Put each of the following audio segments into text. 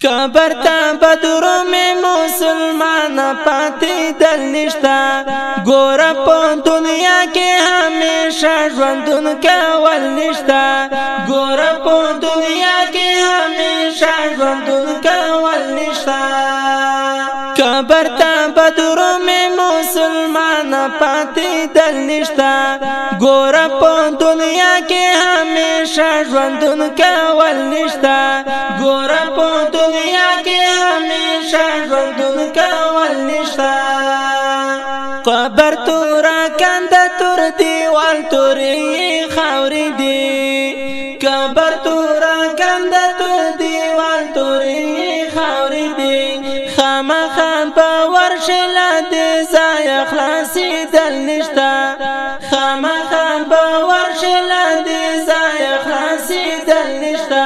कबर ता बदरों में मुसलमान पाती दल निष्ठा गोरा पो दुनिया के हमेशा ژوندون کول निष्ठा गोरा पो दुनिया के हमेशा ژوندون کول निष्ठा कबर ता बदरों में मुसलमान पाती दल निष्ठा गोरा पो दुनिया के हमेशा ژوندون کول निष्ठा गोरा पो दुनिया के हमेशा ژوندون کول निष्ठा قبر تورا کند تور دیوال توری خاوری دی قبر تورا کند تور دیوال توری خاوری دی خامخا باور شلا دی زای اخلاصی دل نشتا خامخا باور شلا دی زای اخلاصی دل نشتا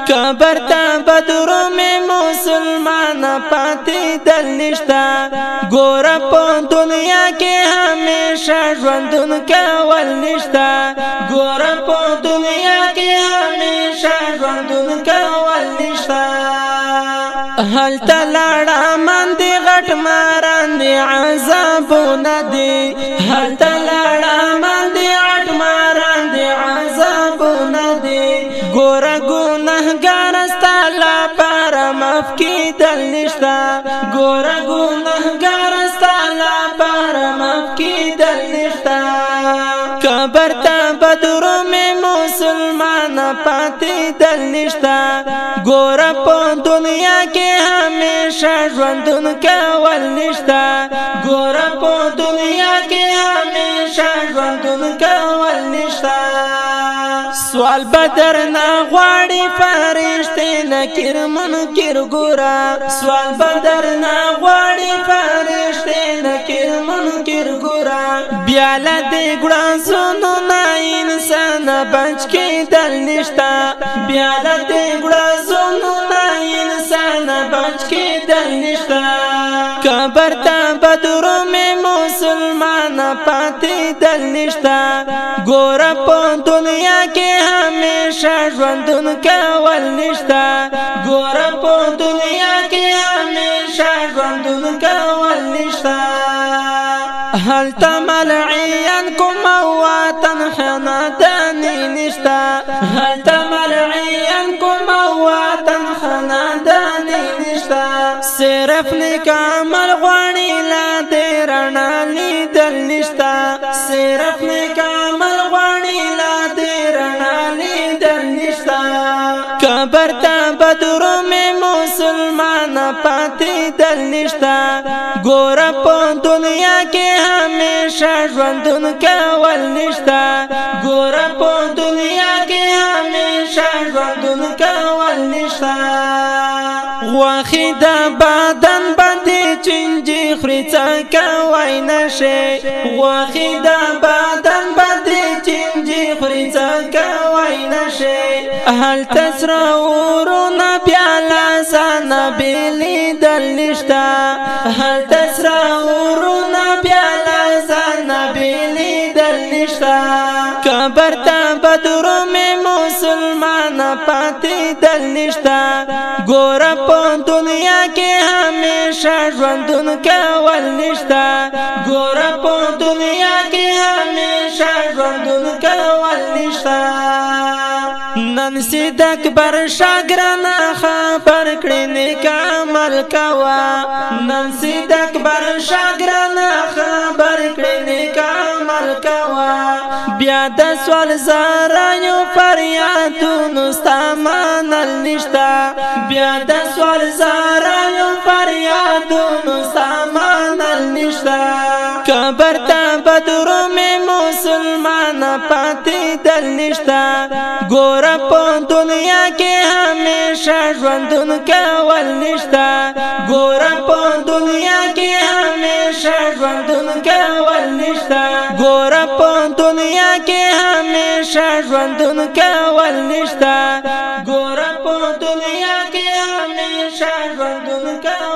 قبر تا بدروں میں مسلمان پاتی دل نشتا گورا پو دنیا کے ہمیشہ ژوندون کول نشتا گورا پو دنیا کے ہمیشہ ژوندون کول نشتا هل تلاړه من دی غټ ماران دی عذابونه دی هل تلاړه من دی غټ ماران دی عذابونه دی ګوره ګنهګار ستا لپاره معاف کیدل نشته ګوره ګنهګار ستا لپاره معاف کیدل نشته قبر ته بدروں میں مسلمان پاتی دل نشته ګوره په دنیا کې हमेशा ژوندون کول نشتا ګوره په دنیا کې हमेशा ژوندون کول نشتا سوال بدر نه غواړي فرشتي نکر منکر ګورا سوال بدر نه غواړي فرشتي نکر منکر ګورا بیا له دې ګړازونو نه انسان بچ کېدل نشتا بیا له دې ګړازونو بچ کے دل نشتا قبر تا بدروں میں مسلمان پاتی دل نشتا گورا پو دنیا کے ہمیشہ ژوندون کول نشتا گورا پو دنیا کے ہمیشہ ژوندون کول نشتا هل تملعیان کوم وطن خاندانی نشتا هل تملعیان کوم وطن خاندانی صرف نیک عمل غواړي لا دې رڼا لیدل نشتا صرف نیک عمل غواړي لا دې رڼا لیدل نشتا قبر ته بدروں میں مسلمان پاتی دل نشتا ګوره په دنیا کې हमेशा ژوندون کول نشتا ګوره په دنیا کې हमेशा ژوندون کول نشتا غواخی دا بدن باندې چنجي خوري څنګه وای نشي غواخی دا بدن باندې چنجي خوري څنګه وای نشي هل تسرورون بیالا سن بیلی دل نشتا هل تسرورون بیالا سن بیلی دل نشتا قبر تا بدروں میں مسلمان پاتی دل نشتا ګوره په دنیا کې हमेशा ژوندون کول نشتا ګوره په دنیا کې हमेशا ژوندون کول نشتا نن صدق بر شاګرانه خبر کړي نیک عمل کوا نن صدق بر شاګرانه خبر کړي نیک عمل کوا بیا د سوال زارایو فریادونو ستا منل نشتا بیا د سوال زارایو فریادونو ستا منل نشتا قبر ته بدروں میں مسلمان پاتی دل نشتا ګوره په دنیا کې हमेशा ژوندون کول نشتا ګوره په دنیا کې हमेशा ژوندون کول نشتا ګوره په دنیا کې हमेशा ژوندون کول نشتا ګوره په دنیا کې हमेशा ژوندون کول